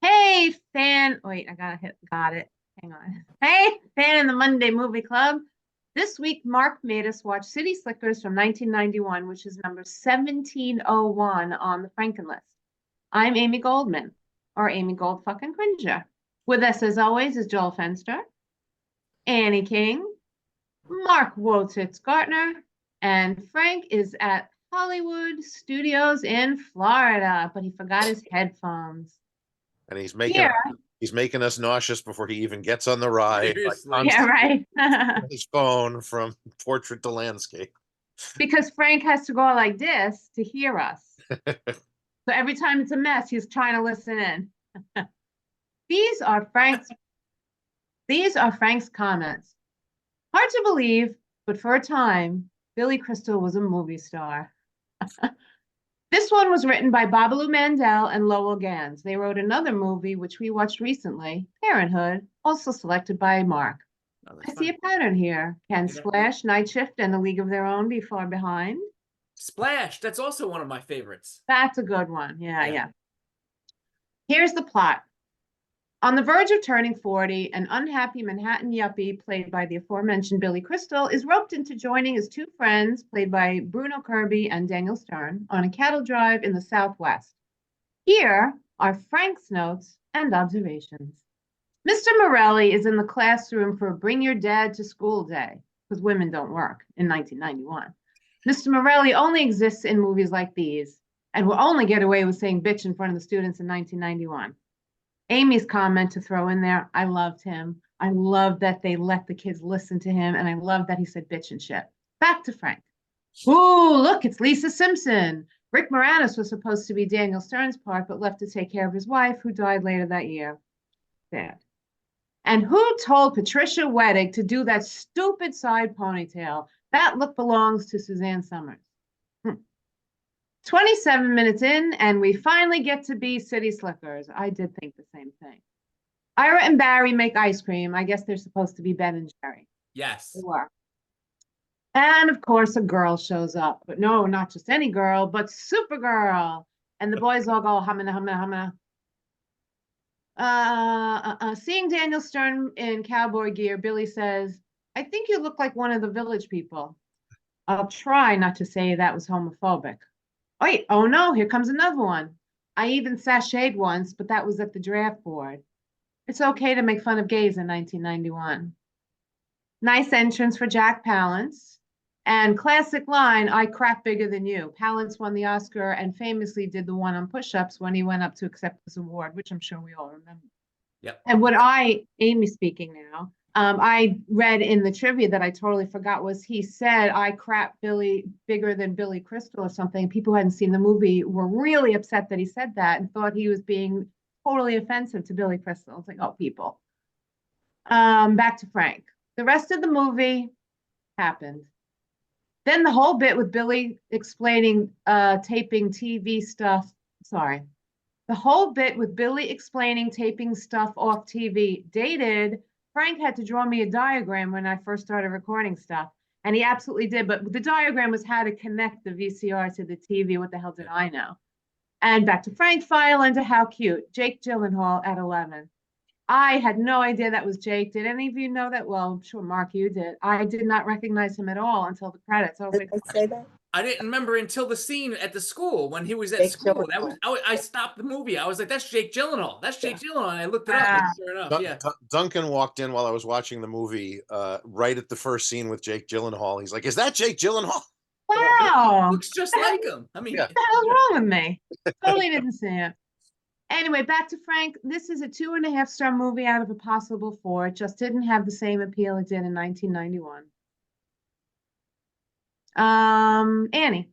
Hey, fan. Wait, got it. Hang on. Hey, fan in the Monday Movie Club. This week, Mark made us watch City Slickers from 1991, which is number 1701 on the Franken list. I'm Amy Goldman, or Amy Gold fucking Cringer. With us, as always, is Joel Fenster, Annie King, Mark Wotitz Gartner, and Frank is at Hollywood Studios in Florida, but he forgot his headphones. And Here, he's making us nauseous before he even gets on the ride. Seriously. yeah, right. His phone from portrait to landscape. Because Frank has to go like this to hear us. So every time it's a mess, he's trying to listen in. These are Frank's comments. Hard to believe, but for a time, Billy Crystal was a movie star. This one was written by Babalu Mandel and Lowell Gans. They wrote another movie, which we watched recently, Parenthood, also selected by Mark. I see a pattern here. Can Splash, Night Shift, and A League of Their Own be far behind? Splash, that's also one of my favorites. That's a good one. Yeah. Here's the plot. On the verge of turning 40, an unhappy Manhattan yuppie, played by the aforementioned Billy Crystal, is roped into joining his two friends, played by Bruno Kirby and Daniel Stern, on a cattle drive in the Southwest. Here are Frank's notes and observations. Mr. Morelli is in the classroom for Bring Your Dad to School Day, because women don't work in 1991. Mr. Morelli only exists in movies like these, and will only get away with saying bitch in front of the students in 1991. Amy's comment to throw in there, I loved him. I love that they let the kids listen to him, and I love that he said bitch and shit. Back to Frank. Ooh, look, it's Lisa Simpson. Rick Moranis was supposed to be Daniel Stern's part, but left to take care of his wife, who died later that year. Sad. And who told Patricia Wettig to do that stupid side ponytail? That look belongs to Suzanne Summers. 27 minutes in, and we finally get to be City Slickers. I did think the same thing. Ira and Barry make ice cream. I guess they're supposed to be Ben and Jerry. Yes. They were. And of course, a girl shows up. But no, not just any girl, but Supergirl. And the boys all go, humana, humana, humana. Seeing Daniel Stern in cowboy gear, Billy says, I think you look like one of the Village People. I'll try not to say that was homophobic. Wait, oh no, here comes another one. I even sashayed once, but that was at the draft board. It's okay to make fun of gays in 1991. Nice entrance for Jack Palance. And classic line, I crap bigger than you. Palance won the Oscar and famously did the one on push-ups when he went up to accept this award, which I'm sure we all remember. Yep. And Amy speaking now, I read in the trivia that I totally forgot was he said, I crap Billy bigger than Billy Crystal or something. People who hadn't seen the movie were really upset that he said that and thought he was being totally offensive to Billy Crystal. It's like, oh, people. Back to Frank. The rest of the movie happened. Then the whole bit with Billy explaining taping TV stuff. Sorry. The whole bit with Billy explaining taping stuff off TV dated. Frank had to draw me a diagram when I first started recording stuff, and he absolutely did. But the diagram was how to connect the VCR to the TV. What the hell did I know? And back to Frank file into how cute. Jake Gyllenhaal at 11. I had no idea that was Jake. Did any of you know that? Well, I'm sure, Mark, you did. I did not recognize him at all until the credits. I was like, say that? I didn't remember until the scene at the school when he was at school. That was I stopped the movie. I was like, "That's Jake Gyllenhaal. That's Jake Gyllenhaal." And I looked it up. And sure enough, yeah. Duncan walked in while I was watching the movie, right at the first scene with Jake Gyllenhaal. He's like, "Is that Jake Gyllenhaal?" Wow, looks just like him. I mean, Yeah. what the hell's wrong with me? Totally didn't see it. Anyway, back to Frank. This is a 2.5-star movie out of a possible 4. It just didn't have the same appeal it did in 1991. Annie.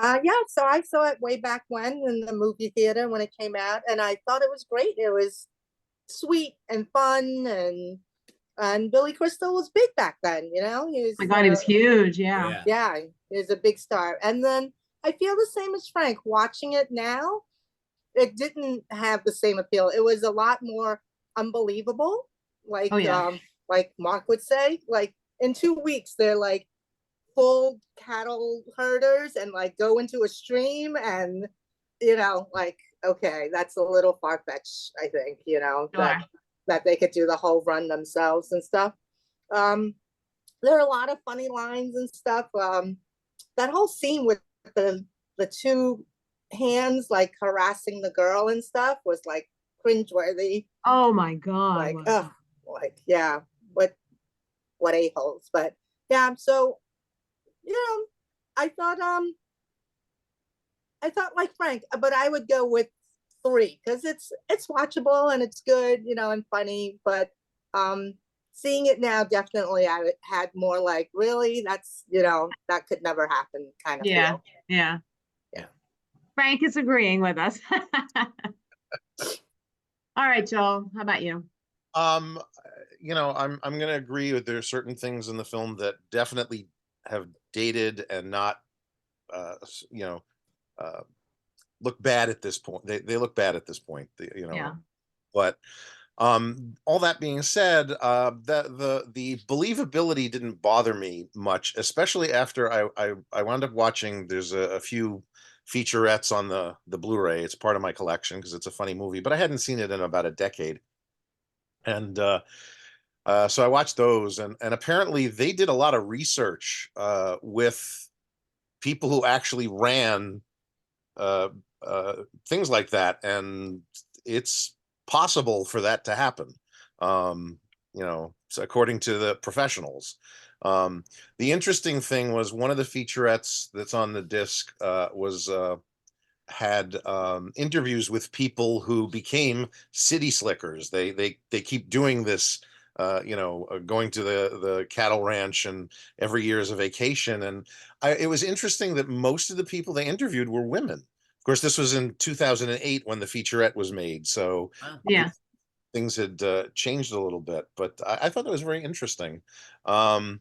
Yeah, so I saw it way back when in the movie theater when it came out, and I thought it was great. It was sweet and fun, and Billy Crystal was big back then, you know. He was, Oh my God, he was huge, yeah. Yeah, he was a big star. And then I feel the same as Frank. Watching it now, it didn't have the same appeal. It was a lot more unbelievable, like like Mark would say. Like in 2 weeks, they're like full cattle herders and like go into a stream, and you know, like, okay, that's a little far-fetched, I think, you know, Sure. that they could do the whole run themselves and stuff. There are a lot of funny lines and stuff. That whole scene with the two hands like harassing the girl and stuff was like cringeworthy. Oh my God. Like, wow. oh, like, yeah, what a-holes. But yeah, so you know, I thought like Frank, but I would go with 3 because it's watchable and it's good, you know, and funny. But seeing it now, definitely I had more like, really, that's, you know, that could never happen kind of Yeah. feel. Yeah. Yeah. Frank is agreeing with us. All right, Joel, how about you? Um, you know, I'm gonna agree with there are certain things in the film that definitely have dated and not, you know, uh, look bad at this point. They look bad at this point. You know, Yeah. but all that being said, the believability didn't bother me much, especially after I wound up watching. There's a few featurettes on the Blu-ray. It's part of my collection because it's a funny movie, but I hadn't seen it in about a decade. And so I watched those, and apparently they did a lot of research with people who actually ran uh, things like that, and it's possible for that to happen. You know, so according to the professionals. The interesting thing was one of the featurettes that's on the disc was had interviews with people who became city slickers. They keep doing this, you know, going to the cattle ranch, and every year is a vacation. And it was interesting that most of the people they interviewed were women. Of course, this was in 2008 when the featurette was made, so Wow. Yeah. things had changed a little bit. But I thought that was very interesting. Um,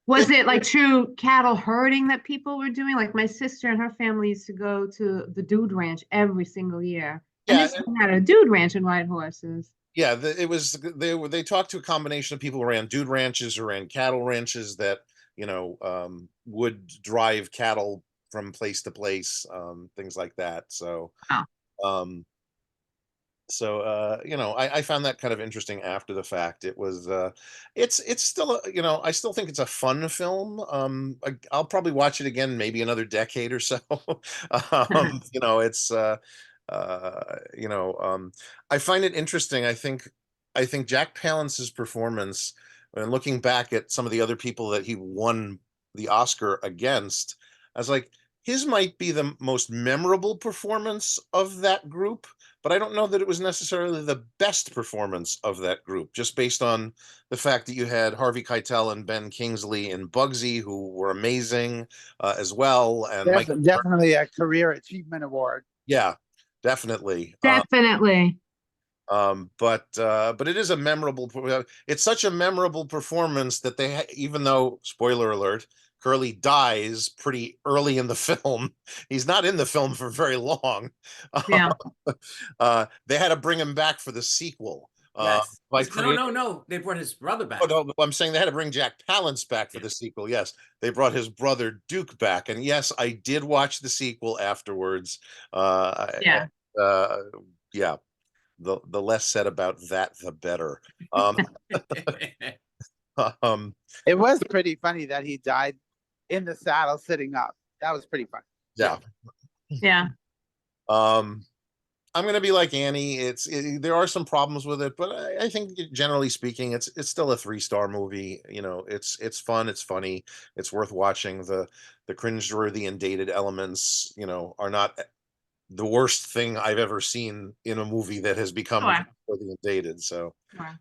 Was it like true cattle herding that people were doing? Like my sister and her family used to go to the Dude Ranch every single year. And yeah, this one had a Dude Ranch and ride horses. yeah, it was they talked to a combination of people who ran dude ranches or ran cattle ranches that, you know, would drive cattle from place to place, things like that. So Wow. um, you know, I found that kind of interesting after the fact. It was it's still you know, I still think it's a fun film. I'll probably watch it again maybe another decade or so. You know, it's you know, I find it interesting. I think Jack Palance's performance, and looking back at some of the other people that he won the Oscar against, I was like, his might be the most memorable performance of that group, but I don't know that it was necessarily the best performance of that group, just based on the fact that you had Harvey Keitel and Ben Kingsley and Bugsy, who were amazing as well, and That's Michael. definitely a career achievement award. Yeah, definitely. Definitely. But it is a memorable. It's such a memorable performance that even though, spoiler alert, Curly dies pretty early in the film. He's not in the film for very long. Yeah. They had to bring him back for the sequel. Yes. By No. They brought his brother back. Oh, no, I'm saying they had to bring Jack Palance back for the sequel. Yes, they brought his brother Duke back, and yes, I did watch the sequel afterwards. Yeah. Yeah. The less said about that, the better. Um, It was pretty funny that he died in the saddle sitting up. That was pretty funny. yeah. Yeah. I'm gonna be like Annie. There are some problems with it, but I think generally speaking, it's still a 3-star movie. You know, it's fun, it's funny, it's worth watching. The cringeworthy and dated elements, you know, are not the worst thing I've ever seen in a movie that has become Sure. cringeworthy and dated. So, Sure.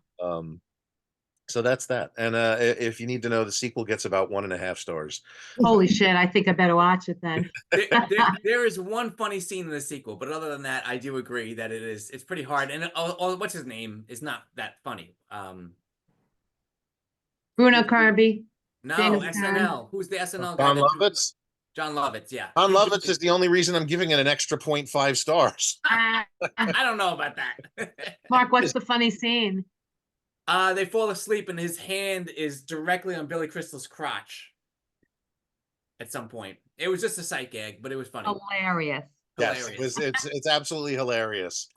so that's that. And if you need to know, the sequel gets about 1.5 stars. Holy shit, I think I better watch it then. There is one funny scene in the sequel, but other than that, I do agree that it's pretty hard. And what's his name is not that funny. Bruno Kirby. No, Dana SNL. Stern. Who's the SNL guy? John Lovitz. John Lovitz, yeah. John Lovitz is the only reason I'm giving it an extra 0.5 stars. I don't know about that. Mark, what's the funny scene? They fall asleep and his hand is directly on Billy Crystal's crotch at some point. It was just a sight gag, but it was funny. Hilarious. Yes, Hilarious. it's absolutely hilarious.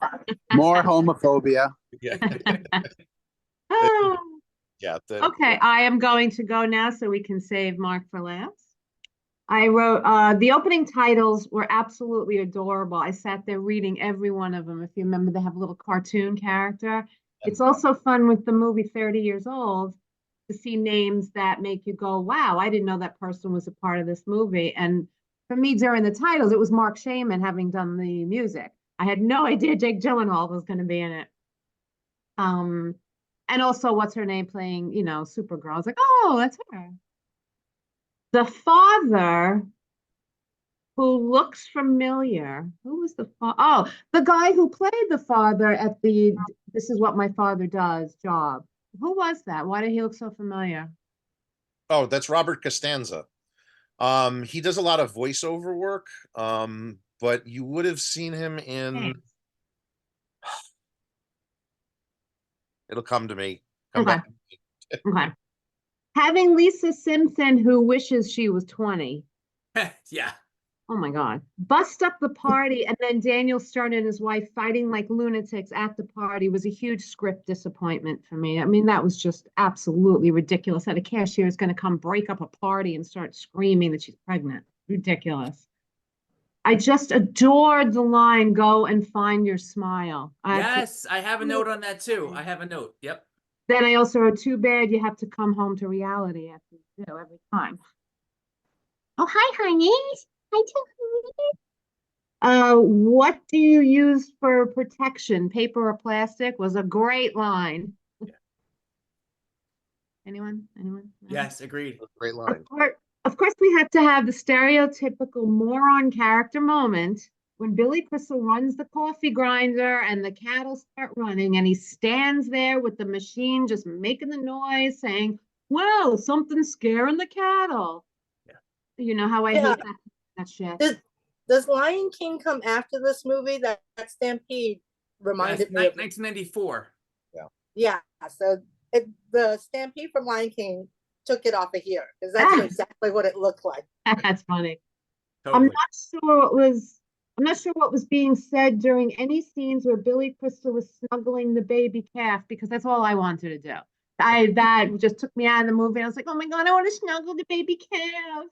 More homophobia. Yeah, Oh, yeah. okay, I am going to go now so we can save Mark for last. I wrote, the opening titles were absolutely adorable. I sat there reading every one of them. If you remember, they have a little cartoon character. It's also fun with the movie 30 Years Old to see names that make you go, wow, I didn't know that person was a part of this movie. And for me, during the titles, it was Mark Shaman having done the music. I had no idea Jake Gyllenhaal was going to be in it. And also, what's her name playing, Supergirl? I was like, oh, that's her. The father who looks familiar. Who was the father? Oh, the guy who played the father at the This Is What My Father Does job. Who was that? Why did he look so familiar? Oh, that's Robert Costanza. He does a lot of voiceover work. But you would have seen him in. Thanks. It'll come to me. Come Okay. back. Okay. Having Lisa Simpson, who wishes she was 20. Yeah. Oh my God. Bust up the party, and then Daniel Stern and his wife fighting like lunatics at the party was a huge script disappointment for me. I mean, that was just absolutely ridiculous that a cashier is going to come break up a party and start screaming that she's pregnant. Ridiculous. I just adored the line, go and find your smile. Yes, I have a note on that too. I have a note. Yep. Then I also wrote, too bad you have to come home to reality after you do every time. Oh, hi, honey. Hi, what do you use for protection? Paper or plastic? Was a great line. Yeah. Anyone? No? Yes, agreed. Great line. Of course, we had to have the stereotypical moron character moment when Billy Crystal runs the coffee grinder and the cattle start running, and he stands there with the machine just making the noise, saying, "Well, something's scaring the cattle." Yeah. You know how I Yeah. hate that shit. Does Lion King come after this movie? That Stampede reminded me of. 1994. Yeah, so the Stampede from Lion King took it off of here because that's exactly what it looked like. That's funny. Totally. I'm not sure what was being said during any scenes where Billy Crystal was snuggling the baby calf, because that's all I wanted to do. That just took me out of the movie. I was like, oh my God, I want to snuggle the baby calf.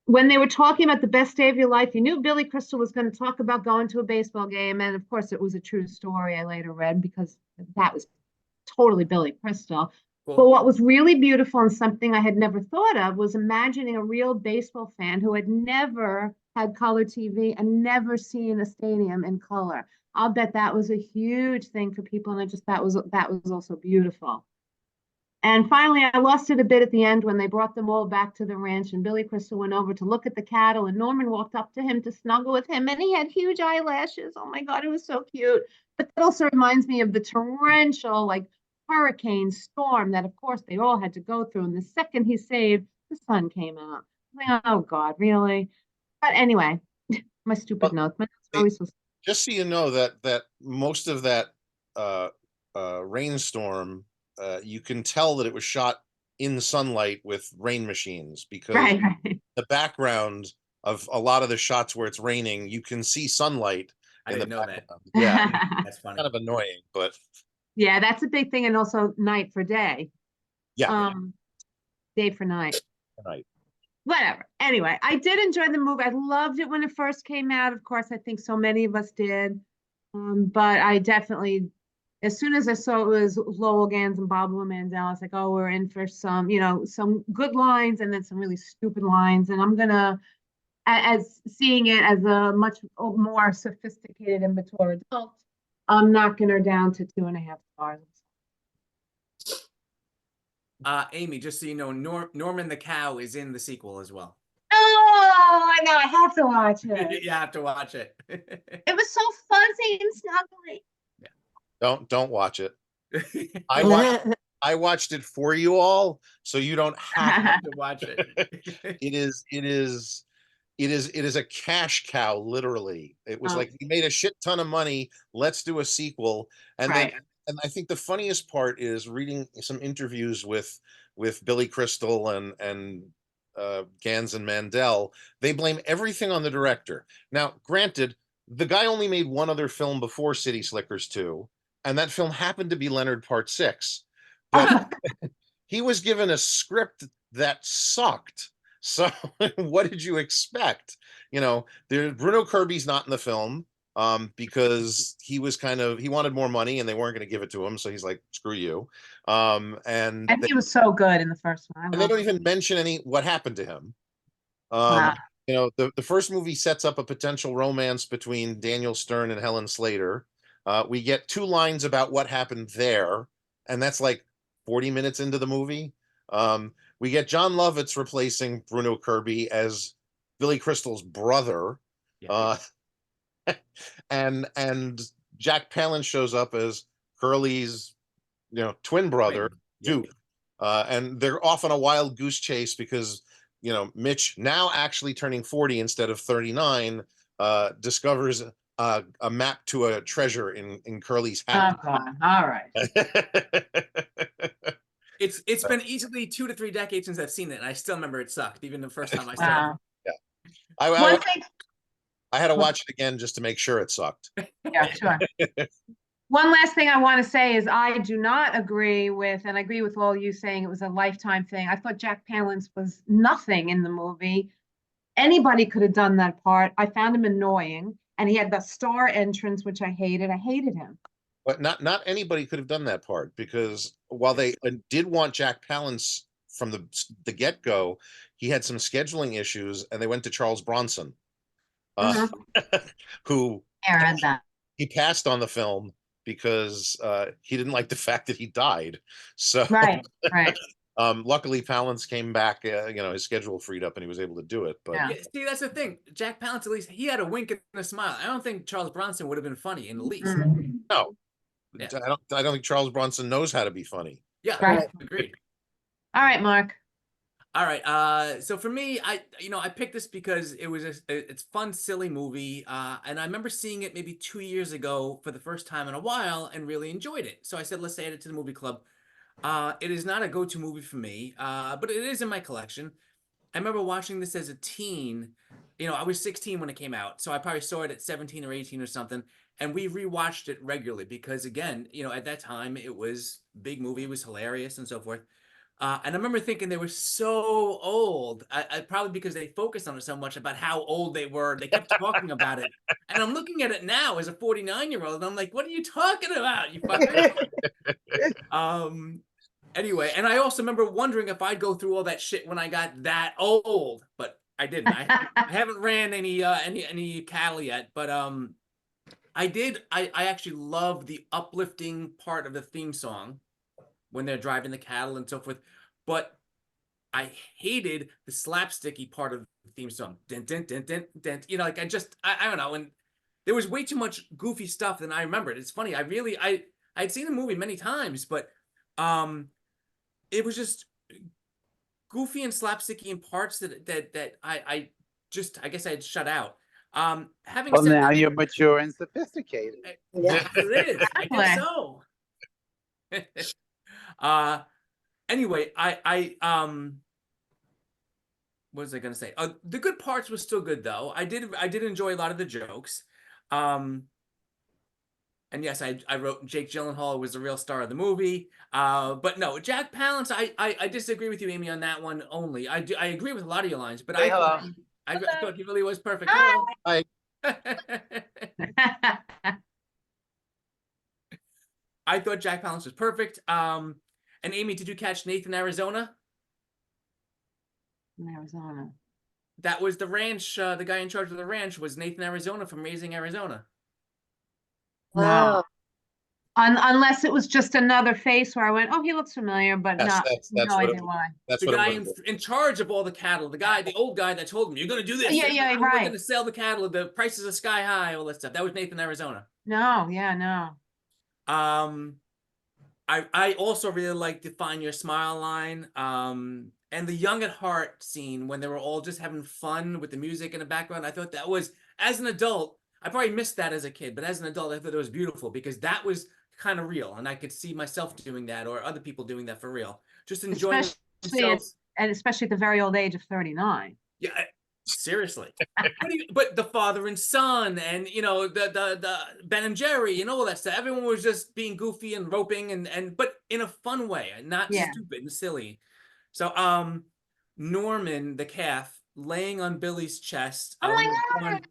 When they were talking about the best day of your life, you knew Billy Crystal was going to talk about going to a baseball game. And of course, it was a true story, I later read, because that was totally Billy Crystal. Cool. But what was really beautiful and something I had never thought of was imagining a real baseball fan who had never had color TV and never seen a stadium in color. I'll bet that was a huge thing for people, and that was also beautiful. And finally, I lost it a bit at the end when they brought them all back to the ranch, and Billy Crystal went over to look at the cattle, and Norman walked up to him to snuggle with him, and he had huge eyelashes. Oh my God, it was so cute. But that also reminds me of the torrential, hurricane storm that, of course, they all had to go through. And the second he saved, the sun came out. Like, oh God, really? But anyway, my stupid notes. My notes are always so. Just so you know that most of that rainstorm, you can tell that it was shot in sunlight with rain machines, because Right. the background of a lot of the shots where it's raining, you can see sunlight. I didn't know that. Yeah, That's funny. kind of annoying, but Yeah, that's a big thing, and also night for day. yeah, Day for night. right. Whatever. Anyway, I did enjoy the movie. I loved it when it first came out. Of course, I think so many of us did. But I definitely, as soon as I saw it was Lowell Gans and Bob Mandel, I was like, oh, we're in for some good lines and then some really stupid lines. And I'm gonna, as seeing it as a much more sophisticated and mature adult, I'm knocking her down to 2.5 stars. Amy, just so you know, Norman the cow is in the sequel as well. Oh, I know. I have to watch it. You have to watch it. It was so fuzzy and snuggly. Don't watch it. I watched it for you all, so you don't have to watch it. It is a cash cow, literally. It was like, we made a shit ton of money, let's do a sequel. And Right. and I think the funniest part is reading some interviews with Billy Crystal and Gans and Mandel, they blame everything on the director. Now, granted, the guy only made one other film before City Slickers 2, and that film happened to be Leonard Part 6. But he was given a script that sucked. So what did you expect? You know, Bruno Kirby's not in the film because he wanted more money and they weren't going to give it to him. So he's like, screw you. And he was so good in the first one. And they don't even mention what happened to him. Wow. You know, the first movie sets up a potential romance between Daniel Stern and Helen Slater. We get 2 lines about what happened there, and that's like 40 minutes into the movie. We get John Lovitz replacing Bruno Kirby as Billy Crystal's brother. Yeah. And Jack Palance shows up as Curly's, twin brother, Duke. And they're off on a wild goose chase because, Mitch, now actually turning 40 instead of 39, discovers a map to a treasure in Curly's hat. Oh, God. All right. It's been easily 2 to 3 decades since I've seen it, and I still remember it sucked, even the first time I saw it. Yeah. I had to watch it again just to make sure it sucked. Yeah, sure. One last thing I want to say is I do not agree with, and I agree with all you saying it was a Lifetime thing. I thought Jack Palance was nothing in the movie. Anybody could have done that part. I found him annoying, and he had the star entrance, which I hated. I hated him. But not anybody could have done that part, because while they did want Jack Palance from the get-go, he had some scheduling issues, and they went to Charles Bronson, who he passed on the film because he didn't like the fact that he died. So right. Luckily Palance came back, his schedule freed up and he was able to do it. But yeah, see, that's the thing. Jack Palance, at least he had a wink and a smile. I don't think Charles Bronson would have been funny in the least. No. Yeah. I don't think Charles Bronson knows how to be funny. Yeah, right. Agreed. All right, Mark. All right. So for me, I picked this because it was it's fun, silly movie. And I remember seeing it maybe 2 years ago for the first time in a while and really enjoyed it. So I said, let's add it to the movie club. It is not a go-to movie for me, but it is in my collection. I remember watching this as a teen. I was 16 when it came out, so I probably saw it at 17 or 18 or something. And we rewatched it regularly because, again, at that time it was a big movie, it was hilarious and so forth. And I remember thinking they were so old, I probably because they focused on it so much about how old they were. They kept talking about it. And I'm looking at it now as a 49-year-old, and I'm like, what are you talking about, you fucker? Anyway, and I also remember wondering if I'd go through all that shit when I got that old, but I didn't. I haven't ran any cattle yet, but I did. I actually love the uplifting part of the theme song when they're driving the cattle and so forth, but I hated the slapsticky part of the theme song. Dun, dun, dun, dun, dun. I don't know, and there was way too much goofy stuff than I remembered. It's funny. I'd seen the movie many times, but it was just goofy and slapsticky in parts that I guess I had shut out. Having said now that, you're mature and sophisticated. Yeah. it is. I guess so. Anyway, what was I gonna say? The good parts were still good though. I did enjoy a lot of the jokes. And yes, I wrote Jake Gyllenhaal was the real star of the movie. But no, Jack Palance, I disagree with you, Amy, on that one only. I agree with a lot of your lines, but Say hello. I thought he really was perfect. Hi. I thought Jack Palance was perfect. And Amy, did you catch Nathan Arizona? Arizona. That was the ranch. The guy in charge of the ranch was Nathan Arizona from Raising Arizona. No. Unless it was just another face where I went, oh, he looks familiar, but That's no what idea why. That's the what guy it was. in charge of all the cattle, the old guy that told him, you're going to do this. Yeah, We're right. going to sell the cattle. The prices are sky high, all that stuff. That was Nathan Arizona. No. I also really liked the Find Your Smile line. And the Young at Heart scene when they were all just having fun with the music in the background. I thought that was, as an adult, I probably missed that as a kid, but as an adult, I thought it was beautiful because that was kind of real. And I could see myself doing that or other people doing that for real. Just enjoying themselves. and especially at the very old age of 39. Yeah, seriously. But the father and son, and you know, the Ben and Jerry and all that stuff. Everyone was just being goofy and roping and but in a fun way, and not Yeah. stupid and silly. So Norman the calf laying on Billy's chest. Oh when my he's God. born-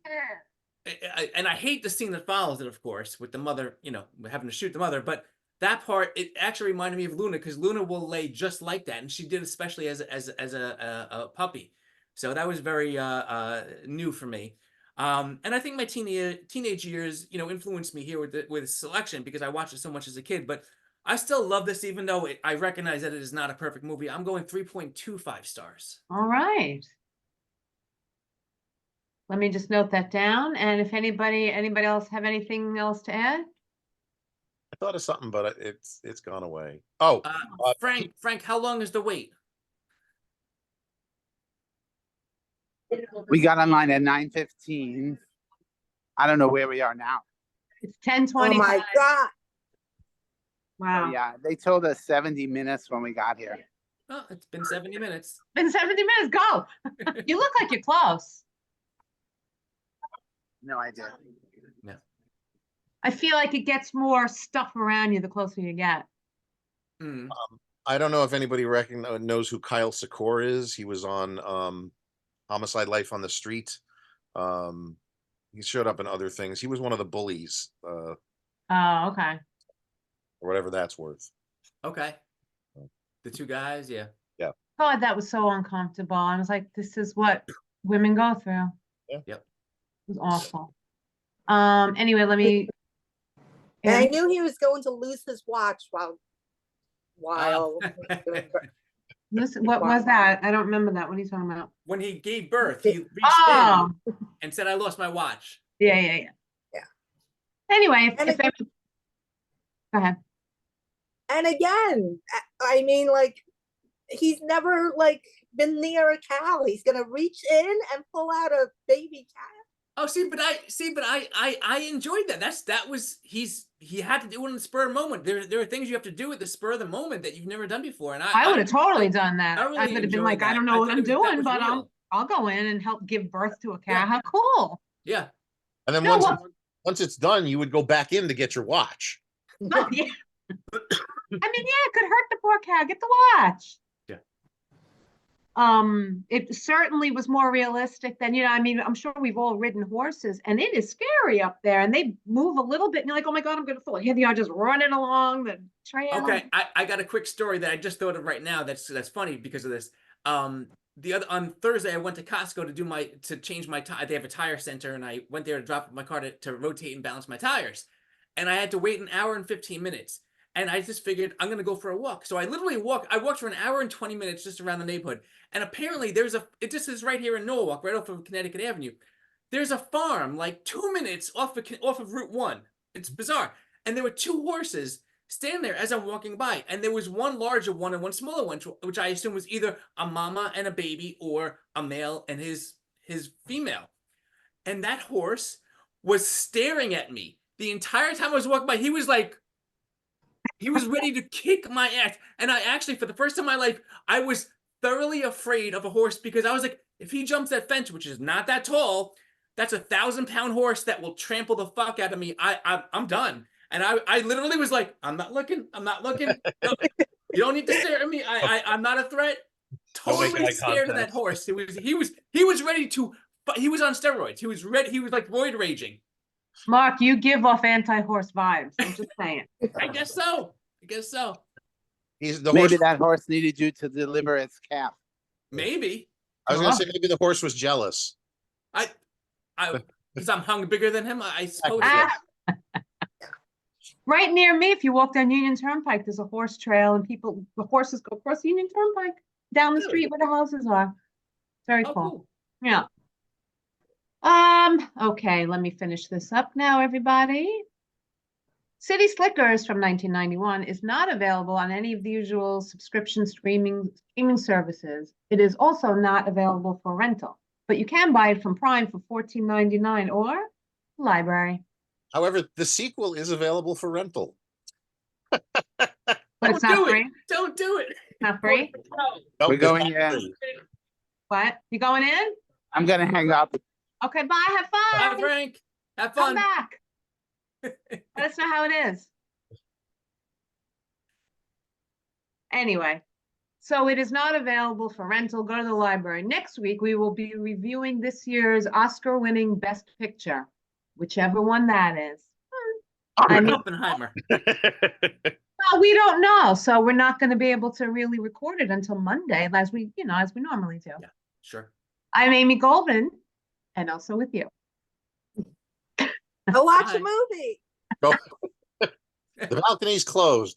and I hate the scene that follows it, of course, with the mother, you know, having to shoot the mother. But that part, it actually reminded me of Luna, because Luna will lay just like that, and she did, especially as a puppy. So that was very new for me. And I think my teenage years, you know, influenced me here with selection, because I watched it so much as a kid. But I still love this, even though I recognize that it is not a perfect movie. I'm going 3.25 stars. All right. Let me just note that down. And if anybody else have anything else to add? I thought of something, but it's gone away. Oh, Frank, how long is the wait? We got online at 9:15. I don't know where we are now. It's Oh 10:20. my God. Wow. Yeah, they told us 70 minutes when we got here. Oh, it's been 70 minutes. Been 70 minutes. Go. You look like you're close. No idea. I feel like it gets more stuff around you the closer you get. Mm. I don't know if anybody knows who Kyle Secor is. He was on Homicide: Life on the Street. He showed up in other things. He was one of the bullies, Oh, okay. or whatever that's worth. Okay. The two guys, yeah. God, that was so uncomfortable. I was like, this is what women go through. Yeah. Yep. It was awful. Anyway, let me. And I knew he was going to lose his watch while Listen, what was that? I don't remember that. What are you talking about? When he gave birth, he reached Oh, in and said, "I lost my watch." yeah. Yeah. Anyway, And if go ahead. And again, I mean, like, he's never like been near a cow. He's gonna reach in and pull out a baby cat. Oh, but I enjoyed that. He had to do it in the spur of the moment. There are things you have to do at the spur of the moment that you've never done before. And I would have totally done that. I I really would have been enjoyed like, I that. don't I know what thought I'm that doing, was but real. I'll go in and help give birth to a cow. Yeah. How cool. Yeah. And then No, once it's done, you would go back in to get your watch. No, yeah. I mean, yeah, it could hurt the poor cow. Get the watch. Yeah. It certainly was more realistic than, I mean, I'm sure we've all ridden horses, and it is scary up there, and they move a little bit, and you're like, oh my God, I'm gonna fall. Here they are just running along the trail. Okay, I got a quick story that I just thought of right now. That's funny because of this. On Thursday, I went to Costco to change my tire. They have a tire center, and I went there to drop my car to rotate and balance my tires, and I had to wait an hour and 15 minutes. And I just figured I'm gonna go for a walk. So I literally walked. I walked for an hour and 20 minutes just around the neighborhood. And apparently it just is right here in Norwalk, right off of Connecticut Avenue. There's a farm like 2 minutes off of Route 1. It's bizarre. And there were two horses standing there as I'm walking by. And there was one larger one and one smaller one, which I assume was either a mama and a baby or a male and his female. And that horse was staring at me the entire time I was walking by. He was ready to kick my ass. And I actually, for the first time in my life, I was thoroughly afraid of a horse, because I was like, if he jumps that fence, which is not that tall, that's a 1,000-pound horse that will trample the fuck out of me. I'm done. And I literally was like, I'm not looking. No, you don't need to stare at me. I'm not a threat. Totally scared of that horse. He was ready to. He was on steroids. He was ready. He was like roid raging. Mark, you give off anti-horse vibes. I'm just saying. I guess so. Maybe that horse needed you to deliver its calf. Maybe. I was gonna say maybe the horse was jealous. Because I'm hung bigger than him, I suppose. Right near me, if you walk down Union Turnpike, there's a horse trail, and the horses go across Union Turnpike down the street where the houses are. Very cool. Yeah. Okay, let me finish this up now, everybody. City Slickers from 1991 is not available on any of the usual subscription streaming services. It is also not available for rental, but you can buy it from Prime for $14.99 or library. However, the sequel is available for rental. But It's not do it. free? Don't do it. Not free? Nope, We're it's going not in. free. What? You going in? I'm gonna hang up. Okay, bye, have Bye, fun. Frank. Have Come fun. back. Let us know how it is. Anyway, so it is not available for rental. Go to the library. Next week, we will be reviewing this year's Oscar-winning Best Picture, whichever one that is. I mean, Oppenheimer. well, we don't know, so we're not going to be able to really record it until Monday, as we normally do. Yeah. Sure. I'm Amy Goldman, and also with you. Go watch a Bye. movie. Go. The balcony's closed.